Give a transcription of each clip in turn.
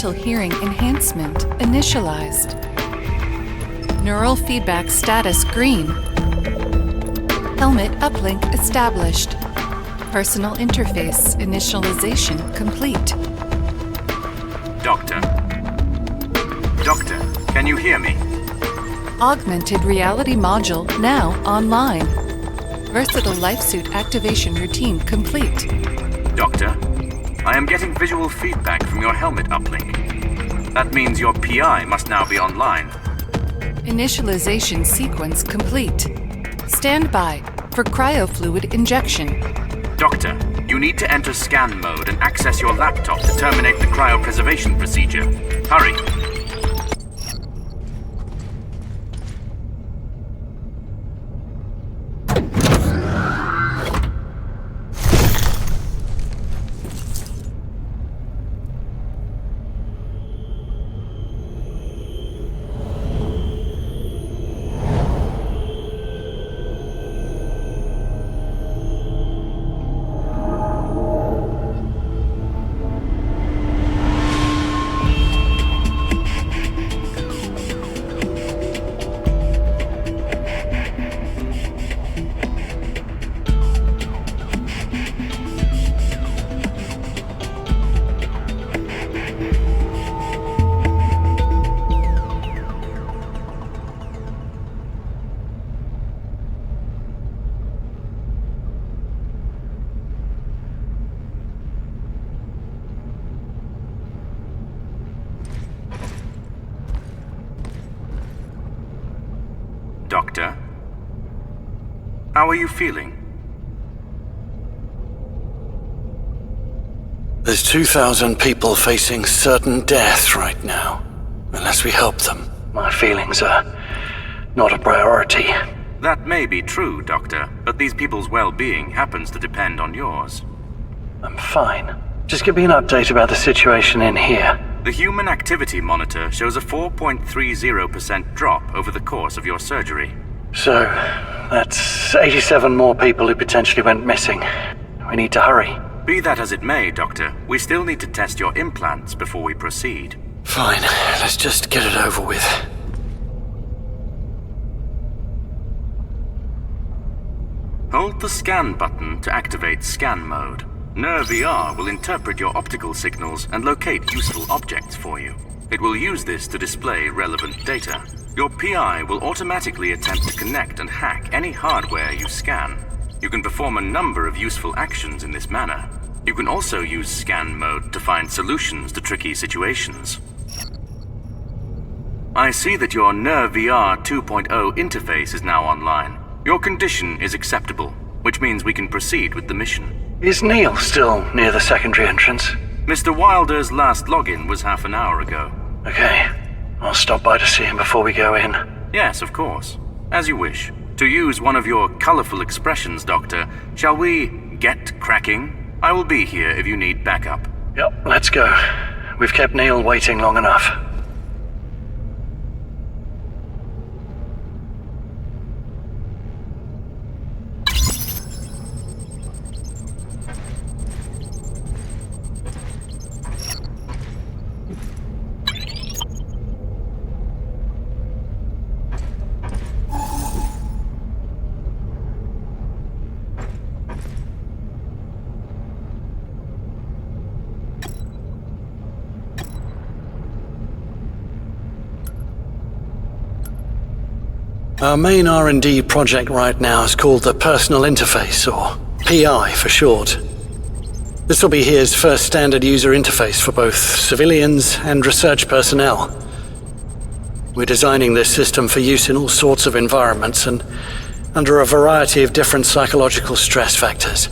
Mental hearing enhancement initialized. Neural feedback status green. Helmet uplink established. Personal interface initialization complete. Doctor? Doctor, can you hear me? Augmented reality module now online. Versatile life suit activation routine complete. Doctor, I am getting visual feedback from your helmet uplink. That means your PI must now be online. Initialization sequence complete. Stand by for cryofluid injection. Doctor, you need to enter scan mode and access your laptop to terminate the cryopreservation procedure. Hurry! Doctor? How are you feeling? There's 2,000 people facing certain death right now, unless we help them. My feelings are not a priority. That may be true, Doctor, but these people's well-being happens to depend on yours. I'm fine. Just give me an update about the situation in here. The Human Activity Monitor shows a 4.30% drop over the course of your surgery. So, that's 87 more people who potentially went missing. We need to hurry. Be that as it may, Doctor, we still need to test your implants before we proceed. Fine, let's just get it over with. Hold the scan button to activate scan mode. NER-VR will interpret your optical signals and locate useful objects for you. It will use this to display relevant data. Your PI will automatically attempt to connect and hack any hardware you scan. You can perform a number of useful actions in this manner. You can also use scan mode to find solutions to tricky situations. I see that your NER-VR 2.0 interface is now online. Your condition is acceptable, which means we can proceed with the mission. Is Neil still near the secondary entrance? Mr. Wilder's last login was half an hour ago. Okay. I'll stop by to see him before we go in. Yes, of course. As you wish. To use one of your colorful expressions, Doctor, shall we get cracking? I will be here if you need backup. Yep, let's go. We've kept Neil waiting long enough. Our main R&D project right now is called the Personal Interface, or PI for short. This will be HERE's first standard user interface for both civilians and research personnel. We're designing this system for use in all sorts of environments and under a variety of different psychological stress factors.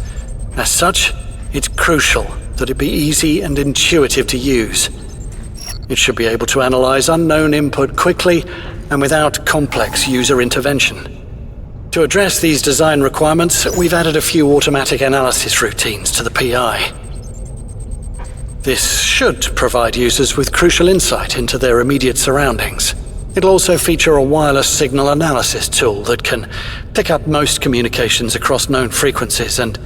As such, it's crucial that it be easy and intuitive to use. It should be able to analyze unknown input quickly and without complex user intervention. To address these design requirements, we've added a few automatic analysis routines to the PI. This should provide users with crucial insight into their immediate surroundings. It'll also feature a wireless signal analysis tool that can pick up most communications across known frequencies and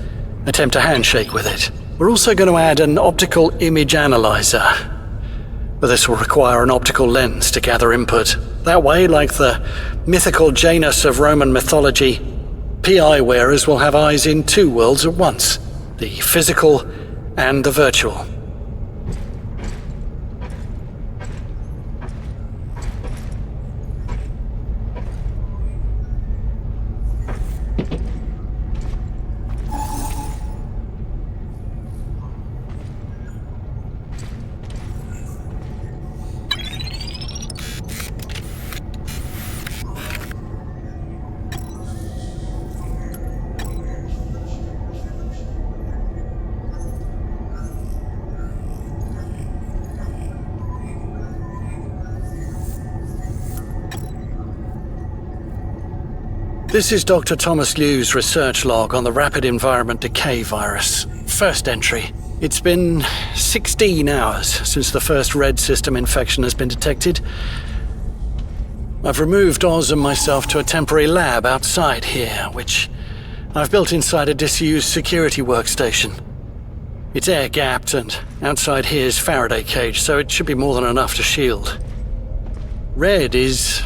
attempt a handshake with it. We're also going to add an optical image analyzer. but this will require an optical lens to gather input. That way, like the mythical Janus of Roman mythology, PI wearers will have eyes in two worlds at once, the physical and the virtual. This is Dr. Thomas Liu's research log on the rapid environment decay virus. First entry. It's been 16 hours since the first red system infection has been detected. I've removed Oz and myself to a temporary lab outside here, which I've built inside a disused security workstation. It's air-gapped, and outside here's Faraday cage, so it should be more than enough to shield. Red is...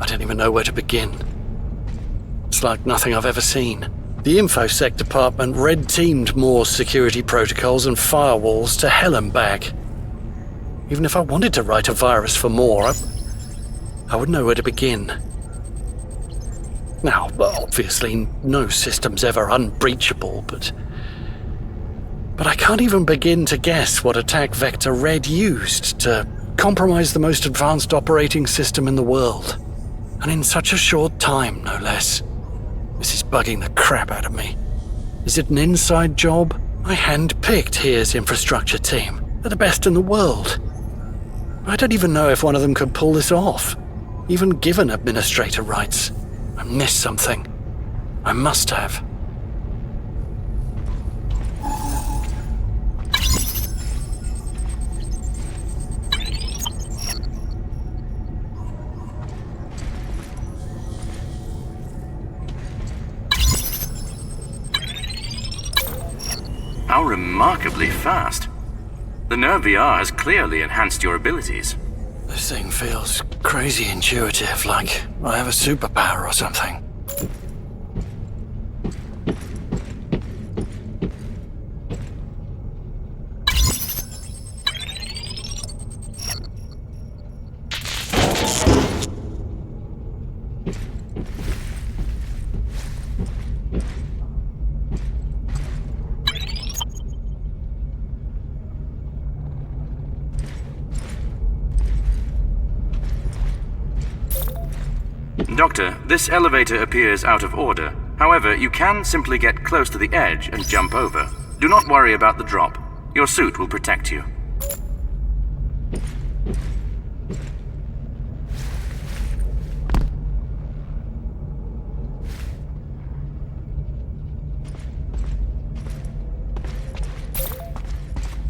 I don't even know where to begin. It's like nothing I've ever seen. The InfoSec department red-teamed Moore's security protocols and firewalls to hell and back. Even if I wanted to write a virus for Moore, I wouldn't know where to begin. Now, obviously, no system's ever unbreachable, but I can't even begin to guess what attack vector Red used to compromise the most advanced operating system in the world. And in such a short time, no less. This is bugging the crap out of me. Is it an inside job? I hand-picked here's infrastructure team. They're the best in the world. I don't even know if one of them could pull this off, even given administrator rights. I missed something. I must have. How remarkably fast. The Nerve VR has clearly enhanced your abilities. This thing feels crazy intuitive, like I have a superpower or something. Doctor, this elevator appears out of order. However, you can simply get close to the edge and jump over. Do not worry about the drop. Your suit will protect you.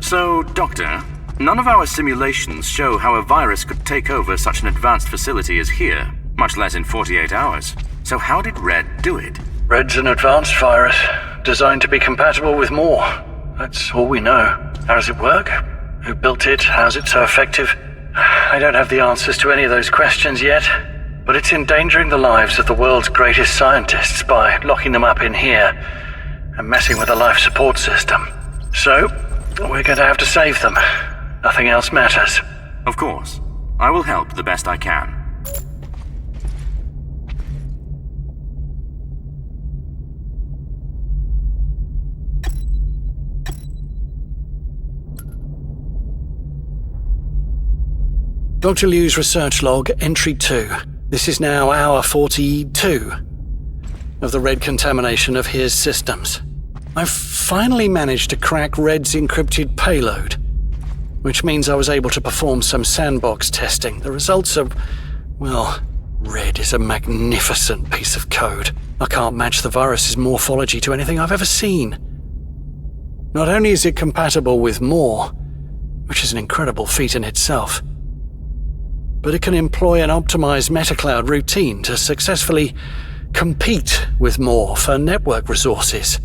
So, Doctor, none of our simulations show how a virus could take over such an advanced facility as here, much less in 48 hours. So how did Red do it? Red's an advanced virus, designed to be compatible with Moore. That's all we know. How does it work? Who built it? How's it so effective? I don't have the answers to any of those questions yet, but it's endangering the lives of the world's greatest scientists by locking them up in here and messing with the life support system. So, we're going to have to save them. Nothing else matters. Of course. I will help the best I can. Dr. Liu's research log, entry 2. This is now hour 42 of the Red contamination of his systems. I've finally managed to crack Red's encrypted payload, which means I was able to perform some sandbox testing. The results are, well, Red is a magnificent piece of code. I can't match the virus's morphology to anything I've ever seen. Not only is it compatible with Moore, which is an incredible feat in itself, but it can employ an optimized metacloud routine to successfully compete with Moore for network resources.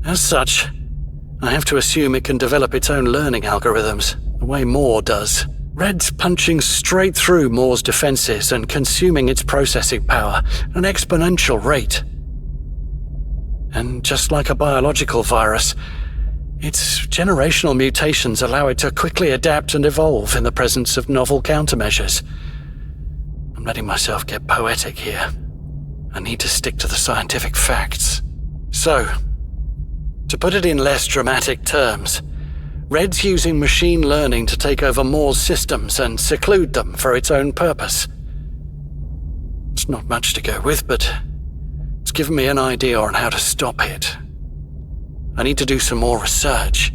As such, I have to assume it can develop its own learning algorithms, the way Moore does. Red's punching straight through Moore's defenses and consuming its processing power at an exponential rate. And just like a biological virus, its generational mutations allow it to quickly adapt and evolve in the presence of novel countermeasures. I'm letting myself get poetic here. I need to stick to the scientific facts. So, to put it in less dramatic terms, Red's using machine learning to take over Moore's systems and seclude them for its own purpose. It's not much to go with, but it's given me an idea on how to stop it. I need to do some more research.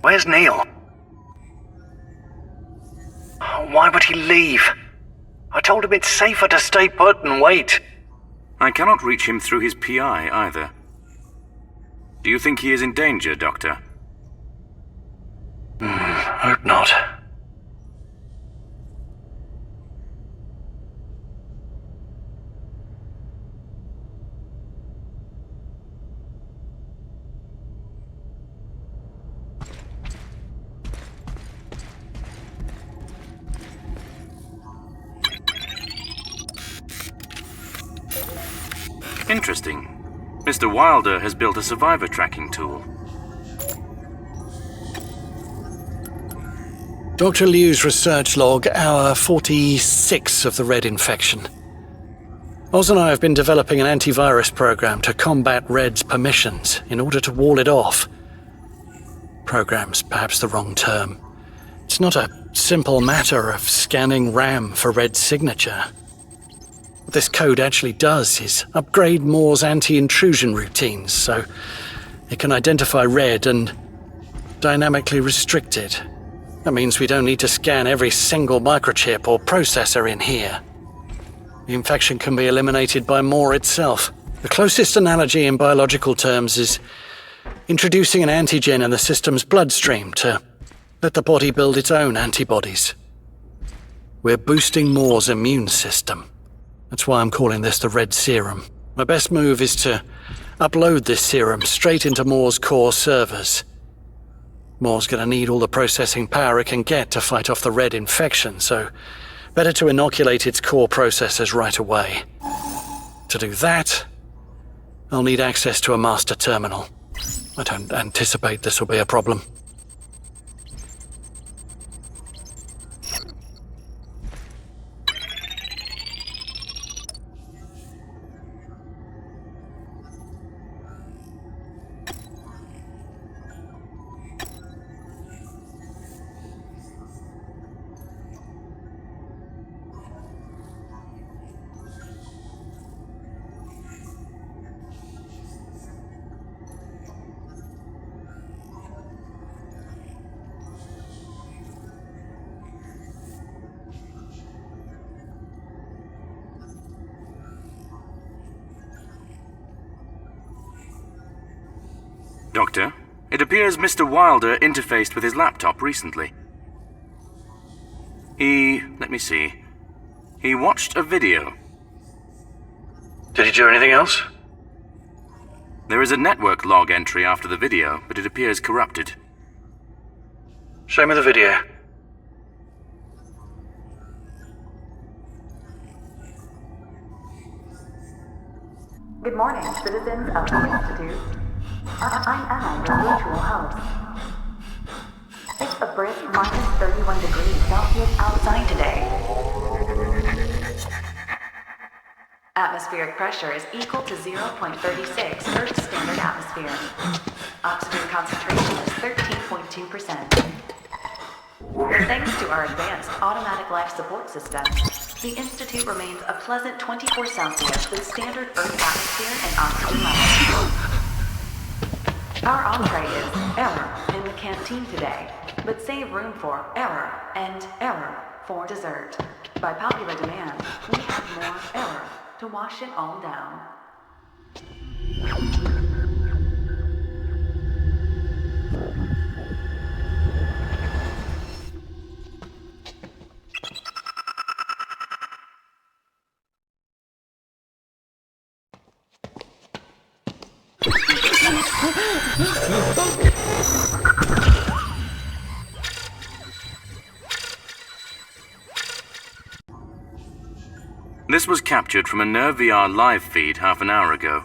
Where's Neil? Why would he leave? I told him it's safer to stay put and wait. I cannot reach him through his PI either. Do you think he is in danger, Doctor? Hope not. Interesting. Mr. Wilder has built a survivor tracking tool. Dr. Liu's research log, hour 46 of the Red infection. Oz and I have been developing an antivirus program to combat Red's permissions in order to wall it off. Program's perhaps the wrong term. It's not a simple matter of scanning RAM for Red's signature. What this code actually does is upgrade Moore's anti-intrusion routines so it can identify Red and dynamically restrict it. That means we don't need to scan every single microchip or processor in here. The infection can be eliminated by Moore itself. The closest analogy in biological terms is introducing an antigen in the system's bloodstream to let the body build its own antibodies. We're boosting Moore's immune system. That's why I'm calling this the Red Serum. My best move is to upload this serum straight into Moore's core servers. Moore's gonna need all the processing power it can get to fight off the Red infection, so better to inoculate its core processors right away. To do that, I'll need access to a master terminal. I don't anticipate this will be a problem. Doctor, it appears Mr. Wilder interfaced with his laptop recently. Let me see. He watched a video. Did he do anything else? There is a network log entry after the video, but it appears corrupted. Show me the video. Good morning, citizens of the Institute. I'm Anna, your virtual host. It's a brisk minus 31 degrees Celsius outside today. Atmospheric pressure is equal to 0.36 Earth standard atmosphere. Oxygen concentration is 13.2%. Thanks to our advanced automatic life support system, the Institute remains a pleasant 24 Celsius with standard Earth atmosphere and oxygen levels. Our entree is error in the canteen today, but save room for error and error for dessert. By popular demand, we have more error to wash it all down. This was captured from a Nerve VR live feed half an hour ago.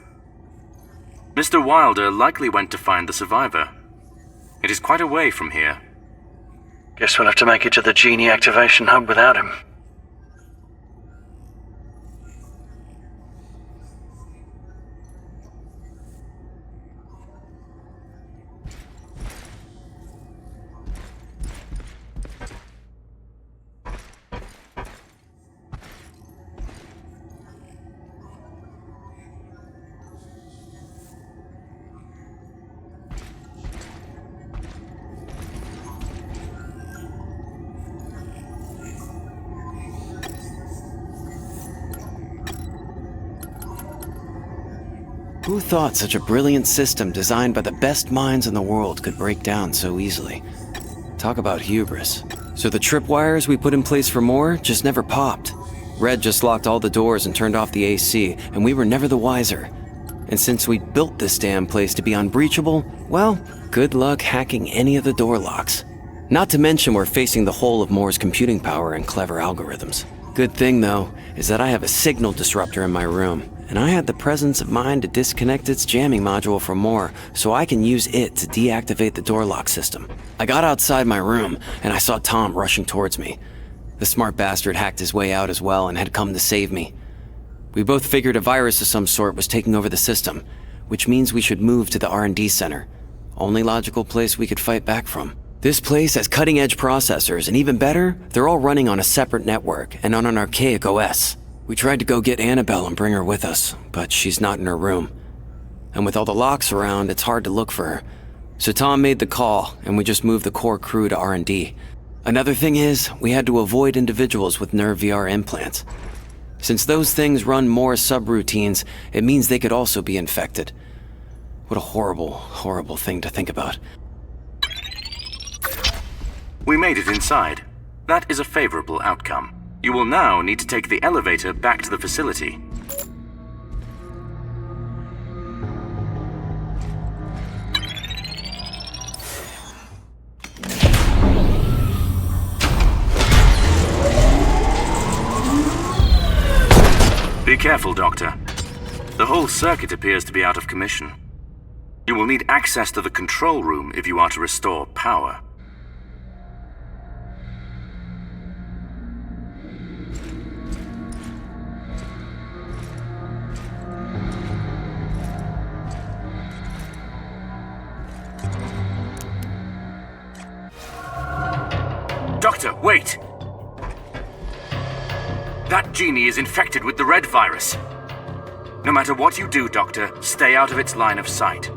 Mr. Wilder likely went to find the survivor. It is quite away from here. Guess we'll have to make it to the Genie activation hub without him. Who thought such a brilliant system designed by the best minds in the world could break down so easily? Talk about hubris. So the tripwires we put in place for more just never popped. Red just locked all the doors and turned off the AC, and we were never the wiser. And since we built this damn place to be unbreachable, well, good luck hacking any of the door locks. Not to mention we're facing the whole of Moore's computing power and clever algorithms. Good thing, though, is that I have a signal disruptor in my room, and I had the presence of mind to disconnect its jamming module from Moore so I can use it to deactivate the door lock system. I got outside my room, and I saw Tom rushing towards me. The smart bastard hacked his way out as well and had come to save me. We both figured a virus of some sort was taking over the system, which means we should move to the R&D center. Only logical place we could fight back from. This place has cutting-edge processors, and even better, they're all running on a separate network and on an archaic OS. We tried to go get Annabelle and bring her with us, but she's not in her room. And with all the locks around, it's hard to look for her. So Tom made the call, and we just moved the core crew to R&D. Another thing is, we had to avoid individuals with Nerve VR implants. Since those things run more subroutines, it means they could also be infected. What a horrible, horrible thing to think about. We made it inside. That is a favorable outcome. You will now need to take the elevator back to the facility. Be careful, Doctor. The whole circuit appears to be out of commission. You will need access to the control room if you are to restore power. Doctor, wait! That genie is infected with the red virus. No matter what you do, Doctor, stay out of its line of sight.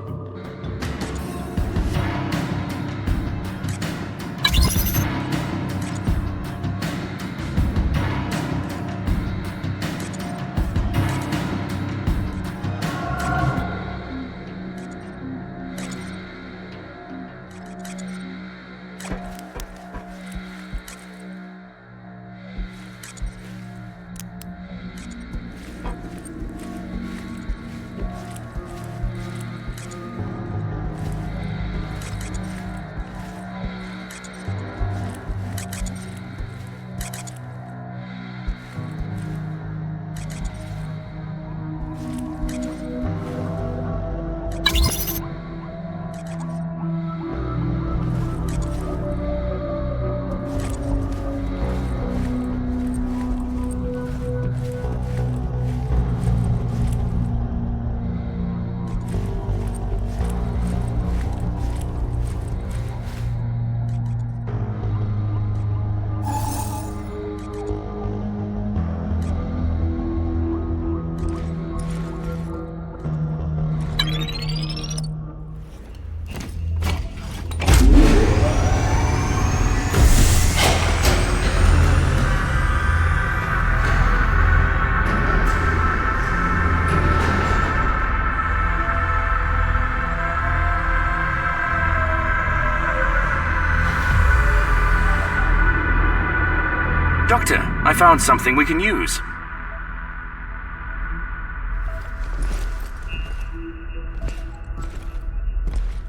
Doctor, I found something we can use.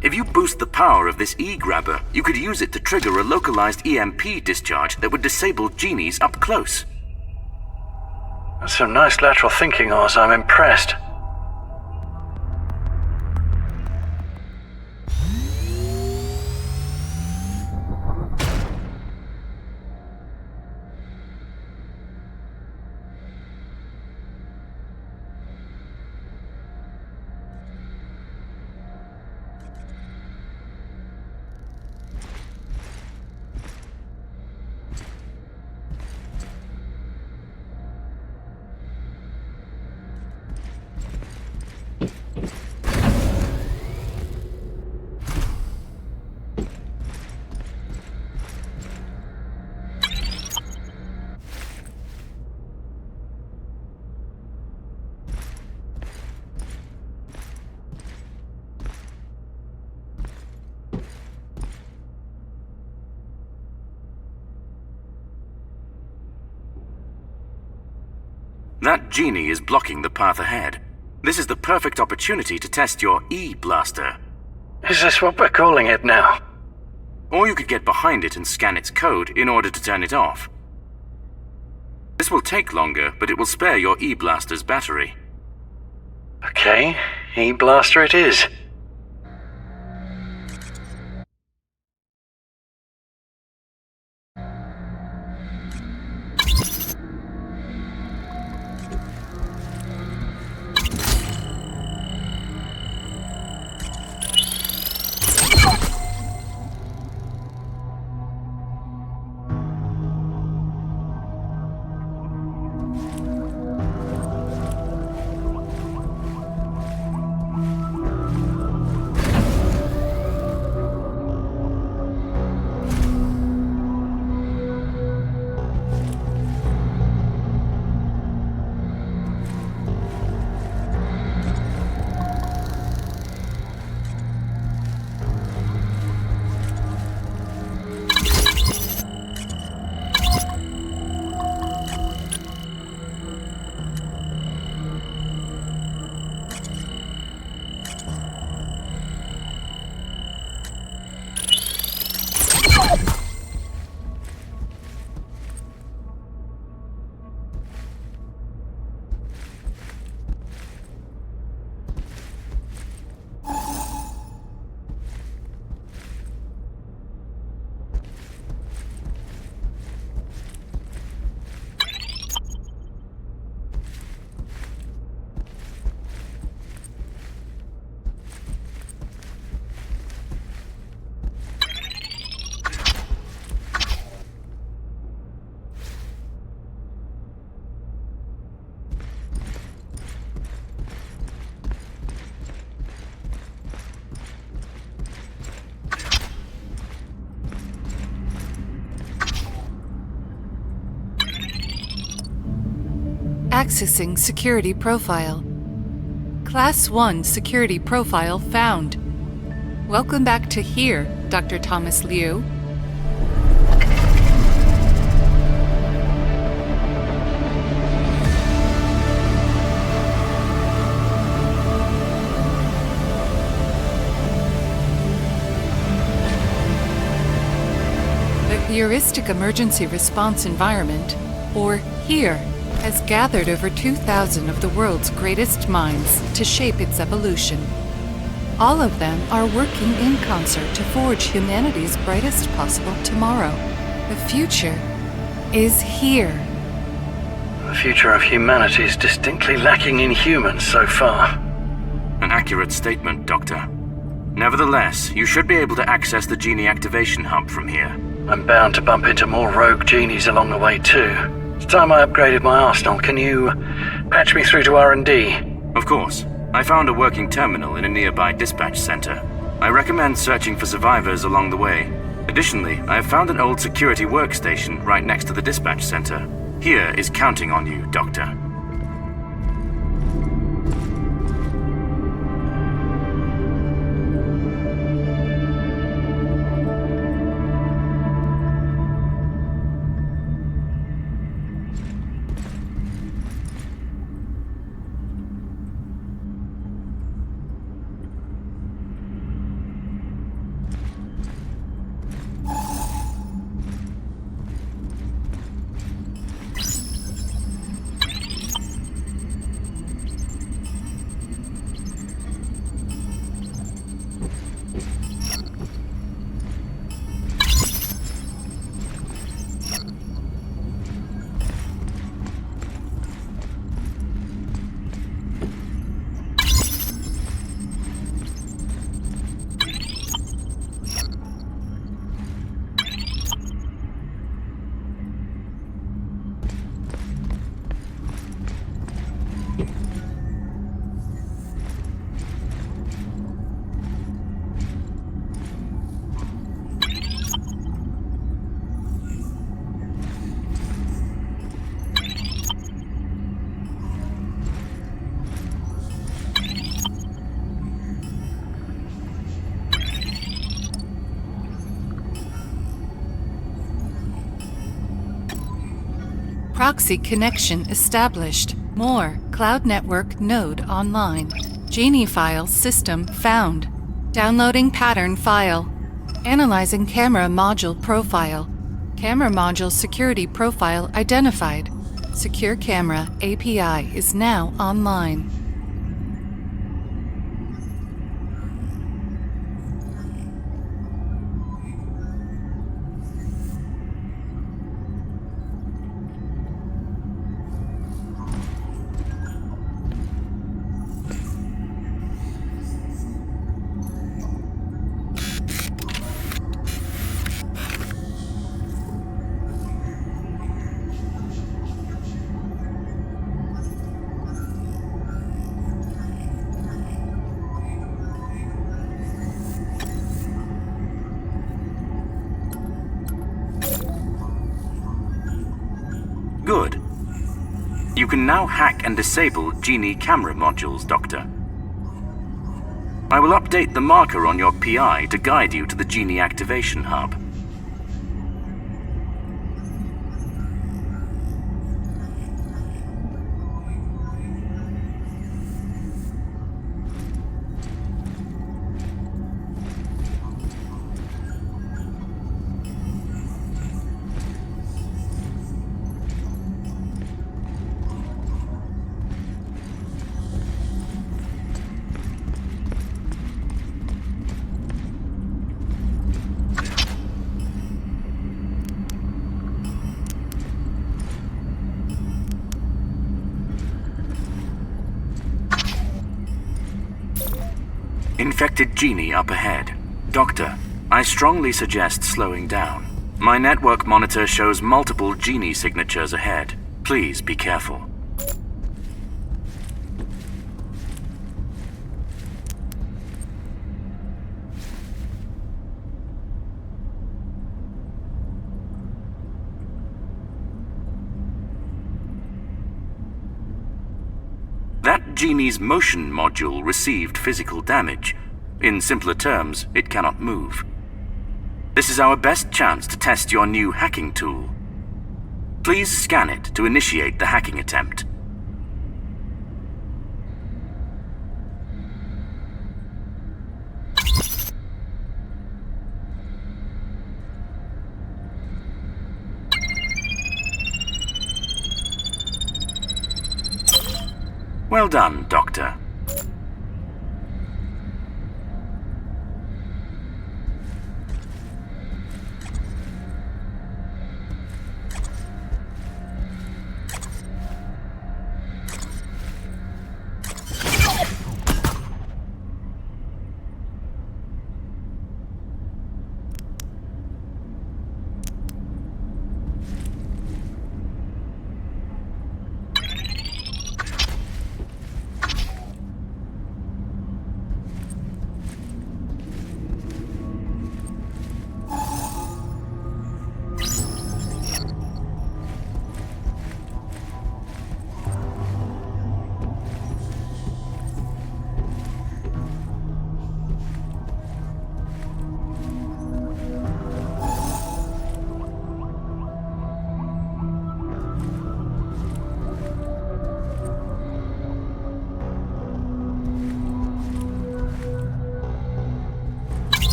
If you boost the power of this E-grabber, you could use it to trigger a localized EMP discharge that would disable genies up close. That's some nice lateral thinking, Oz. I'm impressed. That genie is blocking the path ahead. This is the perfect opportunity to test your E-blaster. Is this what we're calling it now? Or you could get behind it and scan its code in order to turn it off. This will take longer, but it will spare your E-blaster's battery. Okay, E-blaster it is. Accessing security profile. Class 1 security profile found. Welcome back to here, Dr. Thomas Liu. The heuristic emergency response environment, or HERE, has gathered over 2,000 of the world's greatest minds to shape its evolution. All of them are working in concert to forge humanity's brightest possible tomorrow. The future is here. The future of humanity is distinctly lacking in humans so far. An accurate statement, Doctor. Nevertheless, you should be able to access the Genie Activation Hub from here. I'm bound to bump into more rogue genies along the way too. It's time I upgraded my arsenal. Can you patch me through to R&D? Of course. I found a working terminal in a nearby dispatch center. I recommend searching for survivors along the way. Additionally, I have found an old security workstation right next to the dispatch center. Here is counting on you, Doctor. Proxy connection established. More cloud network node online. Genie file system found. Downloading pattern file. Analyzing camera module profile. Camera module security profile identified. Secure camera API is now online. Good. You can now hack and disable Genie camera modules, Doctor. I will update the marker on your PI to guide you to the Genie Activation Hub. Infected Genie up ahead. Doctor, I strongly suggest slowing down. My network monitor shows multiple Genie signatures ahead. Please be careful. That Genie's motion module received physical damage. In simpler terms, it cannot move. This is our best chance to test your new hacking tool. Please scan it to initiate the hacking attempt. Well done, Doctor.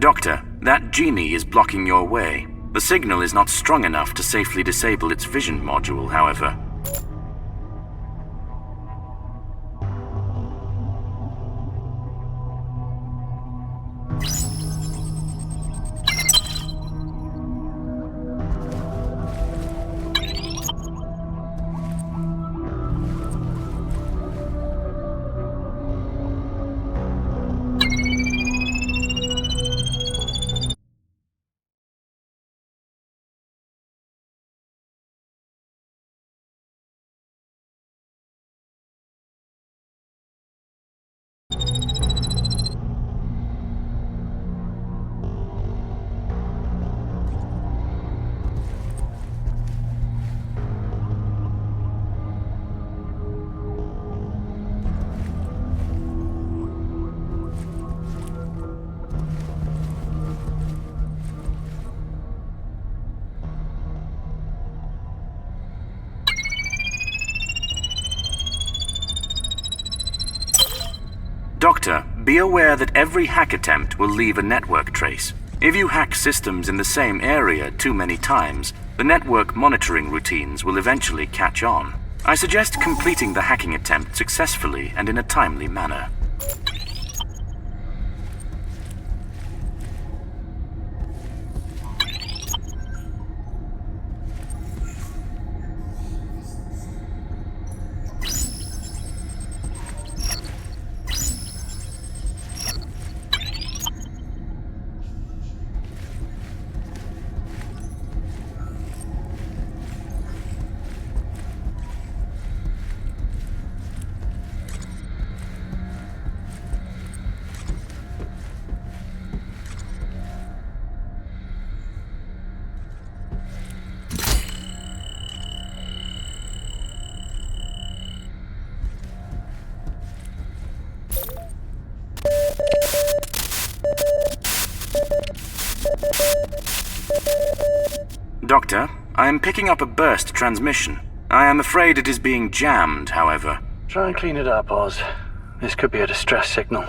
Doctor, that genie is blocking your way. The signal is not strong enough to safely disable its vision module, however. Doctor, be aware that every hack attempt will leave a network trace. If you hack systems in the same area too many times, the network monitoring routines will eventually catch on. I suggest completing the hacking attempt successfully and in a timely manner. Doctor, I am picking up a burst transmission. I am afraid it is being jammed, however. Try and clean it up, Oz. This could be a distress signal.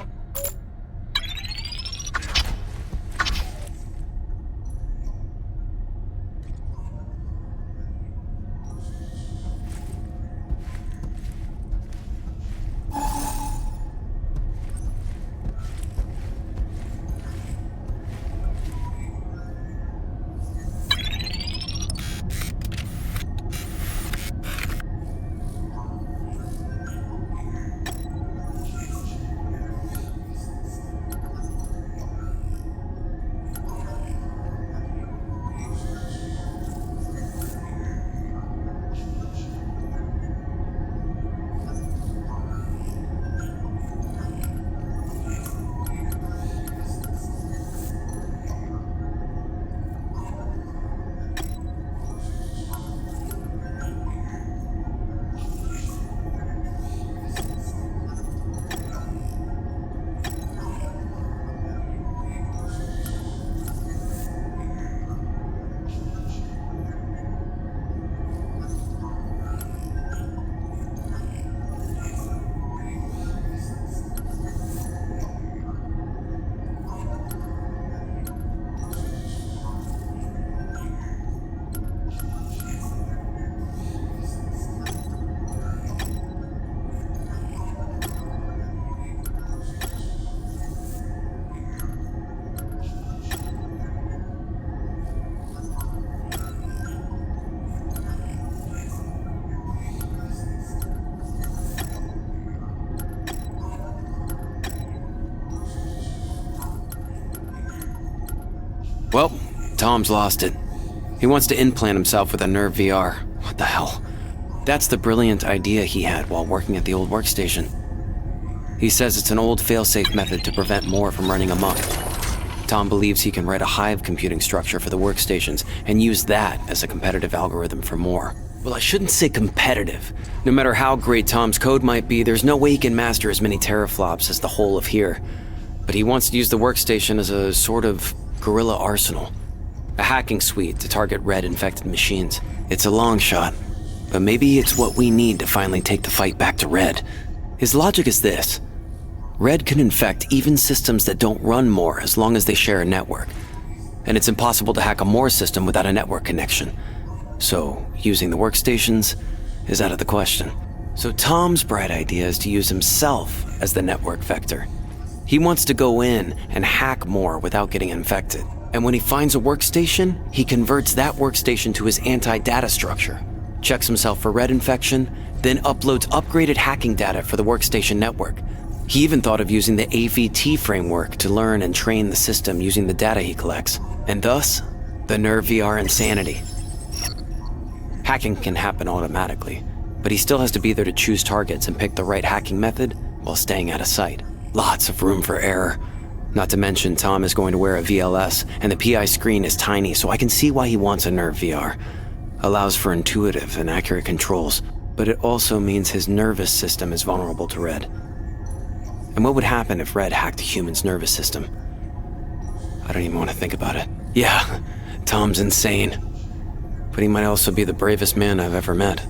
Well, Tom's lost it. He wants to implant himself with a Nerve VR. What the hell? That's the brilliant idea he had while working at the old workstation. He says it's an old failsafe method to prevent more from running amok. Tom believes he can write a hive computing structure for the workstations and use that as a competitive algorithm for more. Well, I shouldn't say competitive. No matter how great Tom's code might be, there's no way he can master as many teraflops as the whole of here. But he wants to use the workstation as a sort of guerrilla arsenal. A hacking suite to target red infected machines. It's a long shot, but maybe it's what we need to finally take the fight back to red. His logic is this. Red can infect even systems that don't run Moore as long as they share a network. And it's impossible to hack a Moore system without a network connection. So, using the workstations is out of the question. So Tom's bright idea is to use himself as the network vector. He wants to go in and hack Moore without getting infected. And when he finds a workstation, he converts that workstation to his anti-data structure, checks himself for red infection, then uploads upgraded hacking data for the workstation network. He even thought of using the AVT framework to learn and train the system using the data he collects, and thus, the Nerve VR insanity. Hacking can happen automatically, but he still has to be there to choose targets and pick the right hacking method while staying out of sight. Lots of room for error. Not to mention, Tom is going to wear a VLS, and the PI screen is tiny, so I can see why he wants a Nerve VR. Allows for intuitive and accurate controls, but it also means his nervous system is vulnerable to Red. And what would happen if Red hacked a human's nervous system? I don't even want to think about it. Yeah, Tom's insane. But he might also be the bravest man I've ever met.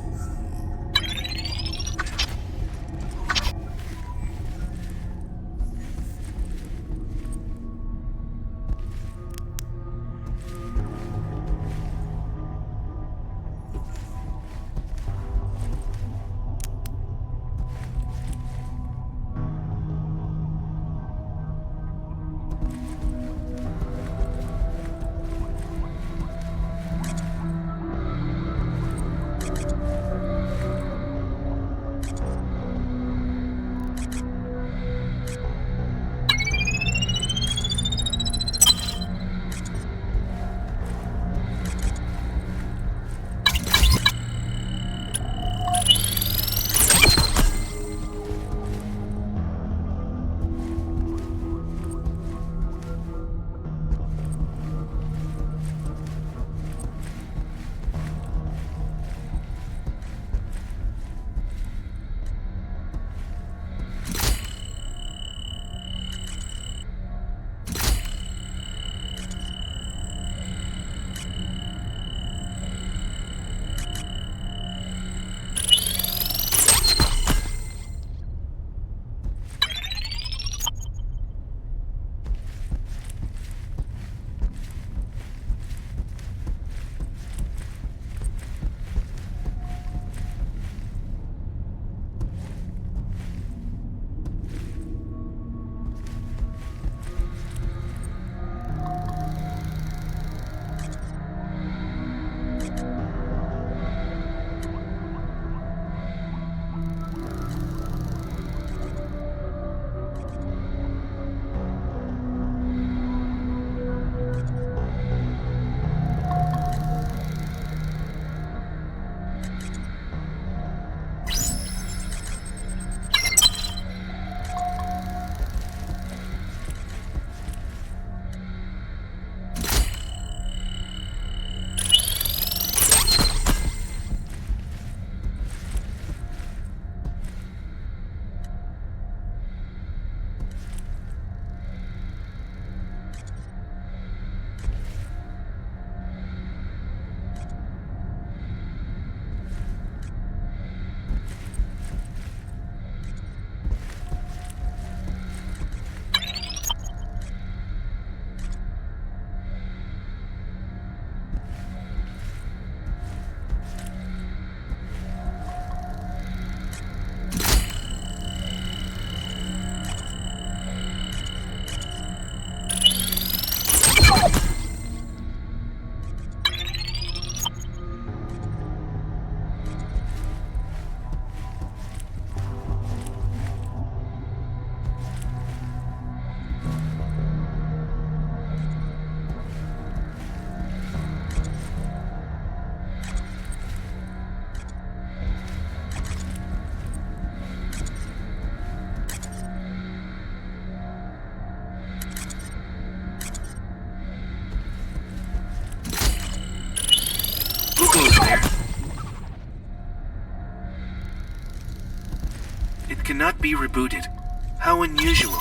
It cannot be rebooted. How unusual.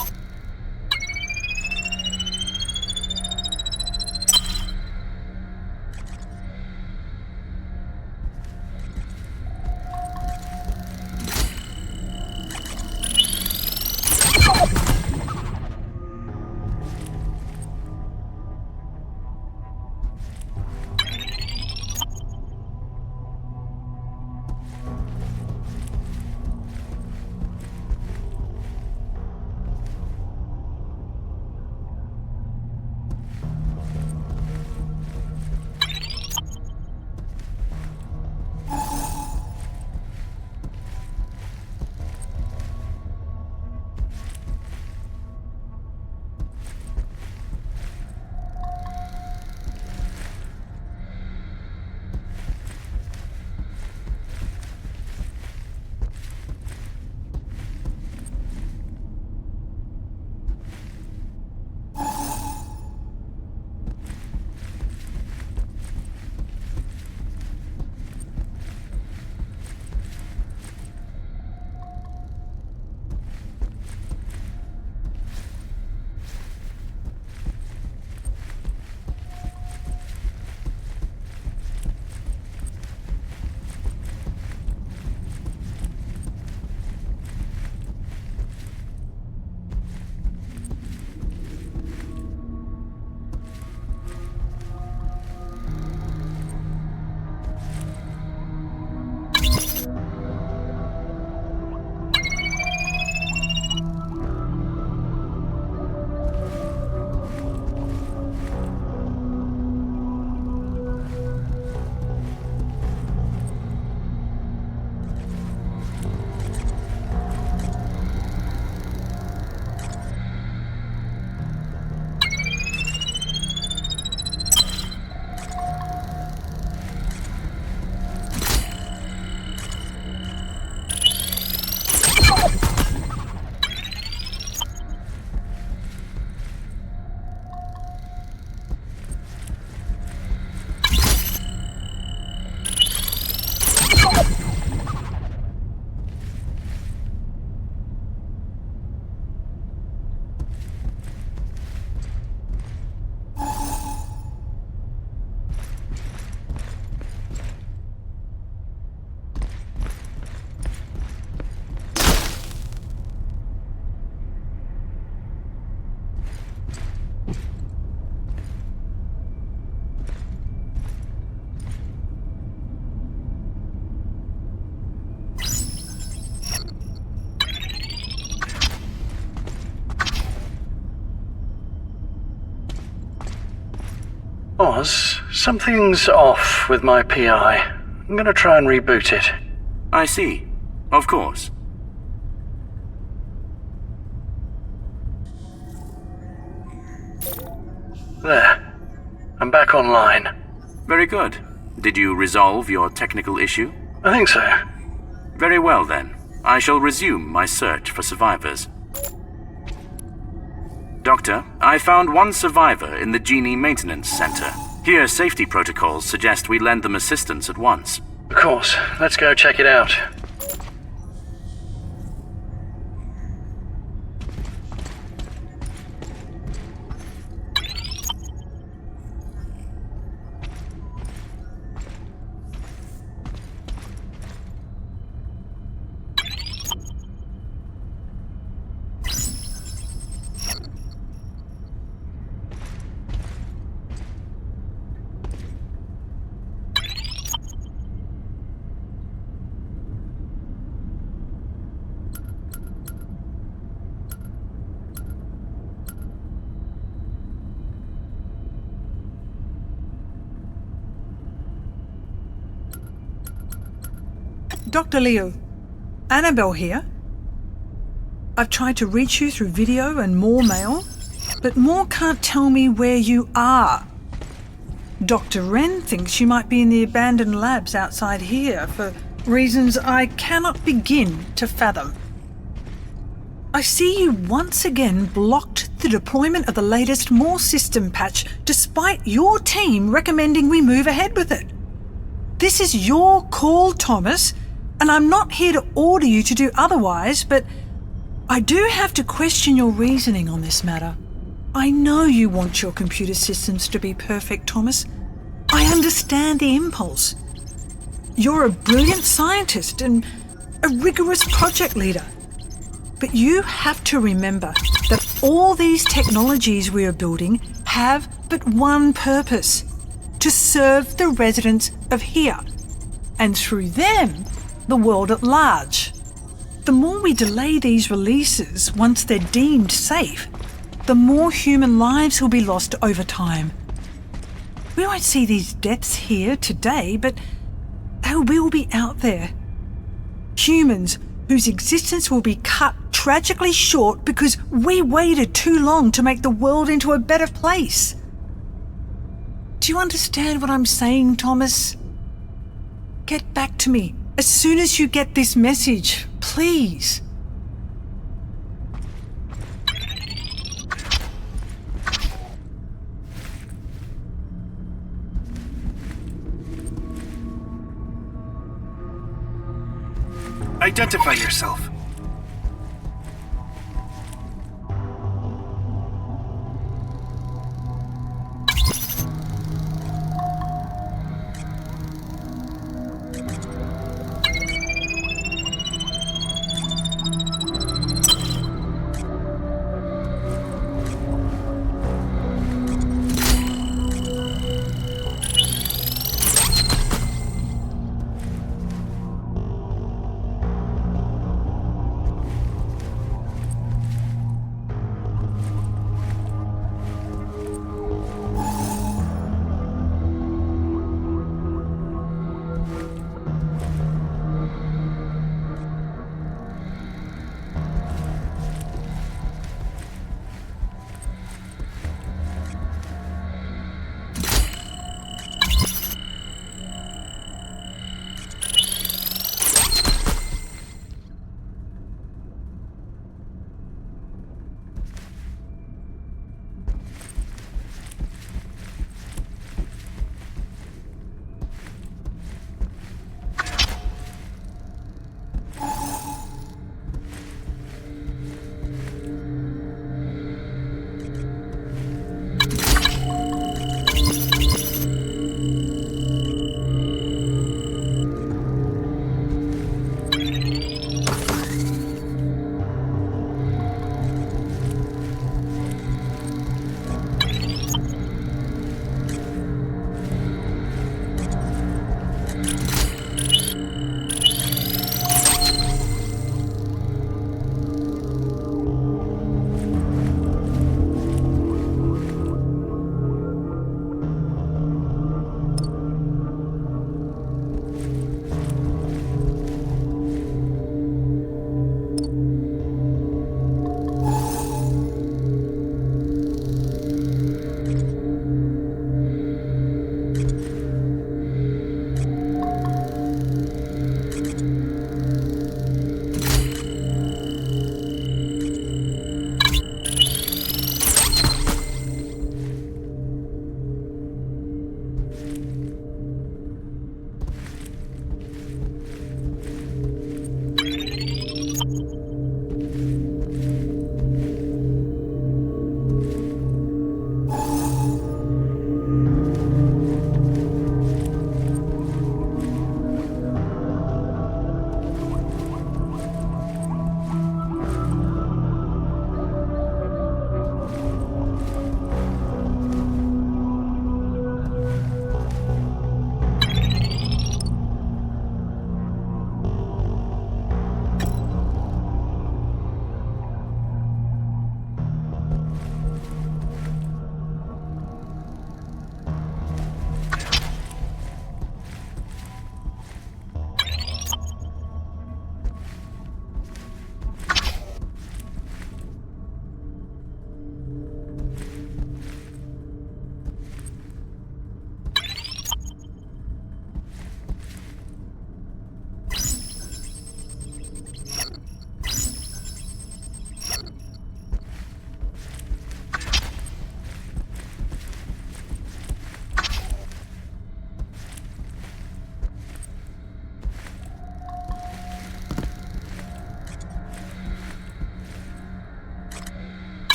Oz, something's off with my PI. I'm gonna try and reboot it. I see. Of course. There. I'm back online. Very good. Did you resolve your technical issue? I think so. Very well then. I shall resume my search for survivors. Doctor, I found one survivor in the Genie Maintenance Center. Here, safety protocols suggest we lend them assistance at once. Of course. Let's go check it out. Dr. Leo, Annabelle here. I've tried to reach you through video and more mail, but more can't tell me where you are. Dr. Wren thinks you might be in the abandoned labs outside here for reasons I cannot begin to fathom. I see you once again blocked the deployment of the latest More system patch despite your team recommending we move ahead with it. This is your call, Thomas, and I'm not here to order you to do otherwise, but I do have to question your reasoning on this matter. I know you want your computer systems to be perfect, Thomas. I understand the impulse. You're a brilliant scientist and a rigorous project leader. But you have to remember that all these technologies we are building have but one purpose: to serve the residents of here, and through them, the world at large. The more we delay these releases once they're deemed safe, the more human lives will be lost over time. We won't see these deaths here today, but they will be out there. Humans whose existence will be cut tragically short because we waited too long to make the world into a better place. Do you understand what I'm saying, Thomas? Get back to me as soon as you get this message, please. Identify yourself.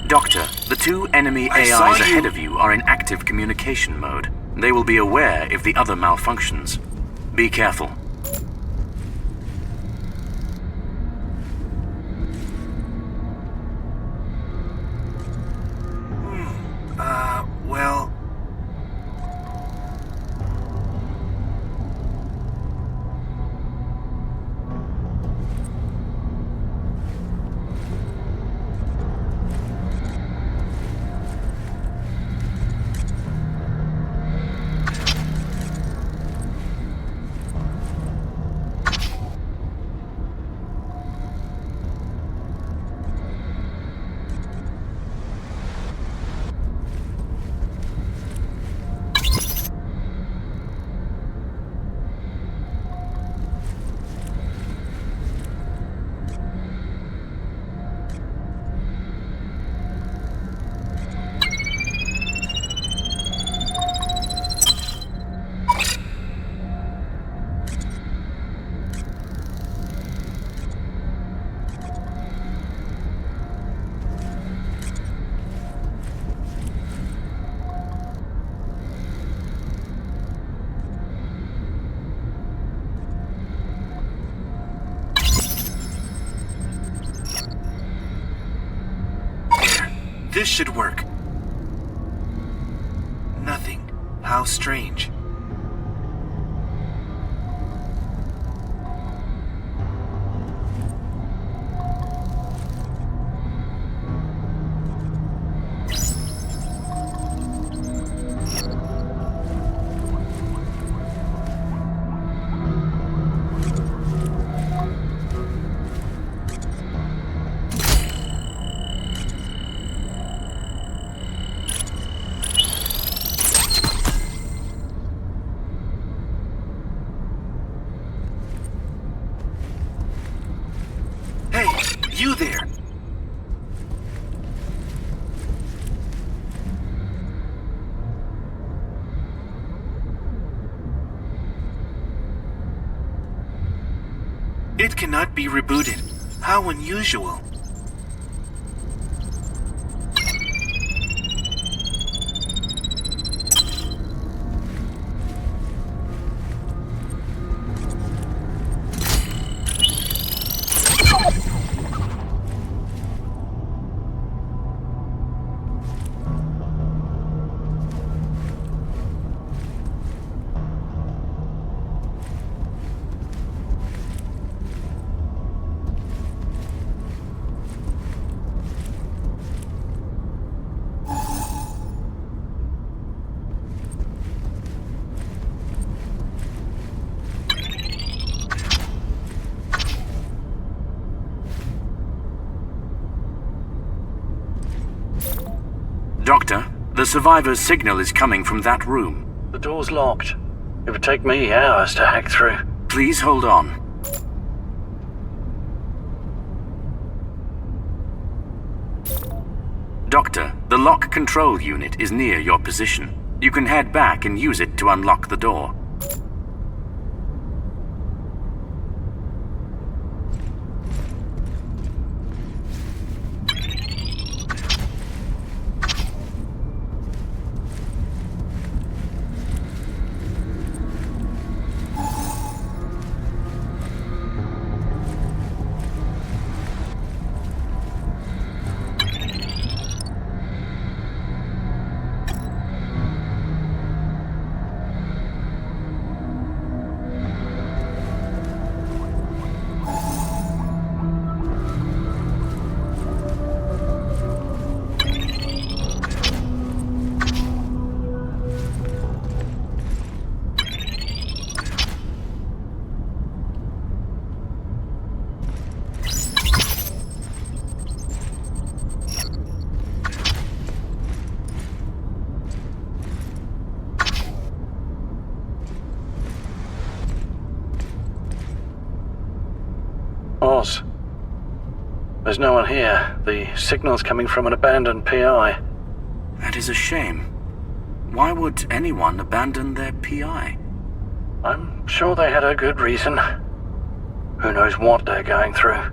Doctor, the two enemy AIs ahead of you are in active communication mode. They will be aware if the other malfunctions. Be careful. Well... This should work. Nothing. How strange. You there! It cannot be rebooted. How unusual. Doctor, the survivor's signal is coming from that room. The door's locked. It would take me hours to hack through. Please hold on. Doctor, the lock control unit is near your position. You can head back and use it to unlock the door. Oz. There's no one here. The signal's coming from an abandoned PI. That is a shame. Why would anyone abandon their PI? I'm sure they had a good reason. Who knows what they're going through.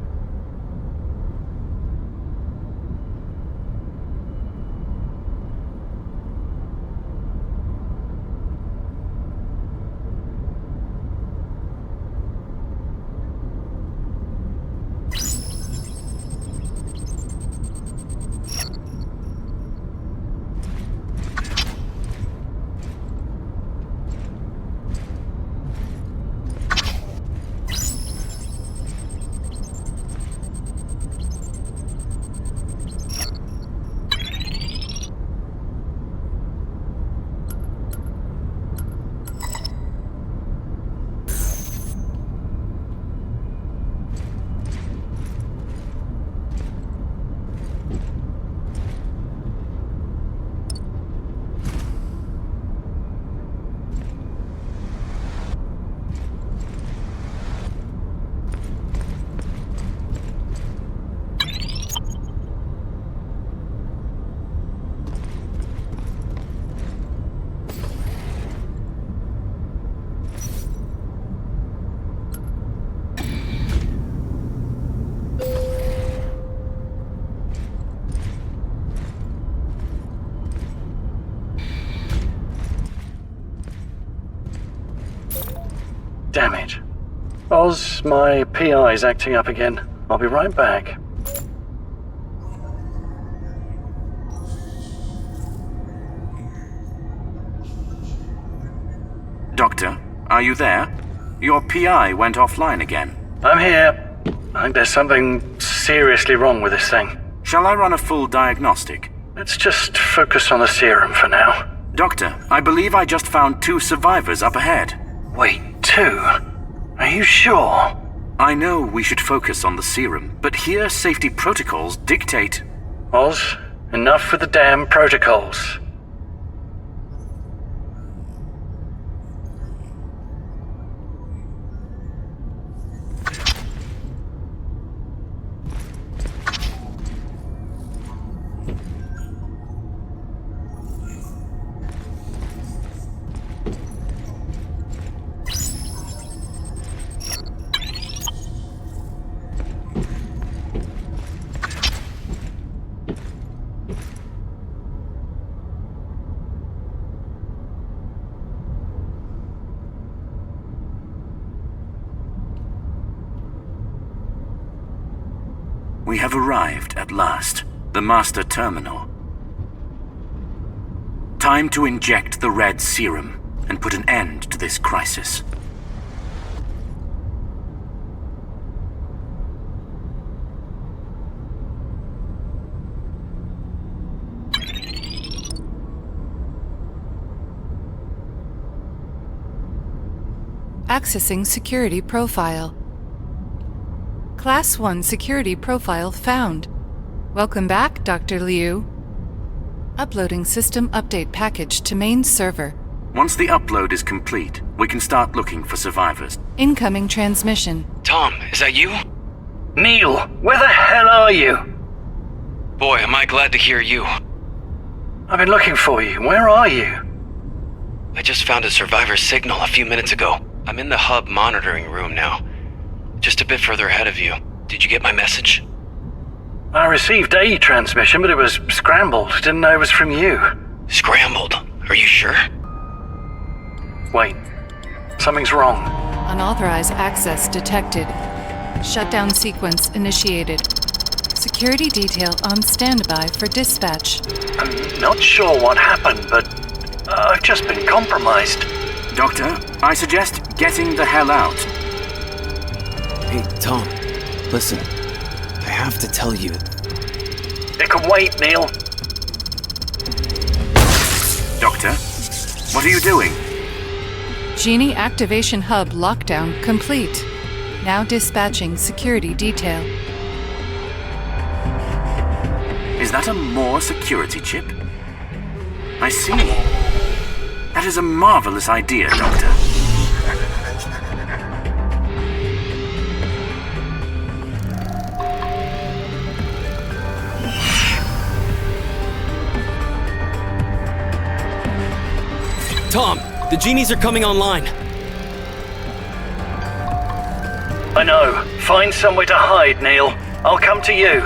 Damn it. Oz, my PI's acting up again. I'll be right back. Doctor, are you there? Your PI went offline again. I'm here. I think there's something seriously wrong with this thing. Shall I run a full diagnostic? Let's just focus on the serum for now. Doctor, I believe I just found 2 survivors up ahead. Wait, 2? Are you sure? I know we should focus on the serum, but here safety protocols dictate... Oz, enough with the damn protocols. We have arrived at last. The master terminal. Time to inject the red serum and put an end to this crisis. Accessing security profile. Class 1 security profile found. Welcome back, Dr. Liu. Uploading system update package to main server. Once the upload is complete, we can start looking for survivors. Incoming transmission. Tom, is that you? Neil, where the hell are you? Boy, am I glad to hear you. I've been looking for you. Where are you? I just found a survivor signal a few minutes ago. I'm in the hub monitoring room now. Just a bit further ahead of you. Did you get my message? I received a transmission, but it was scrambled. Didn't know it was from you. Scrambled? Are you sure? Wait. Something's wrong. Unauthorized access detected. Shutdown sequence initiated. Security detail on standby for dispatch. I'm not sure what happened, but I've just been compromised. Doctor, I suggest getting the hell out. Hey, Tom. Listen. I have to tell you. It can wait, Neil. Doctor, what are you doing? Genie activation hub lockdown complete. Now dispatching security detail. Is that a more security chip? I see. That is a marvelous idea, Doctor. Tom, the genies are coming online. I know. Find somewhere to hide, Neil. I'll come to you.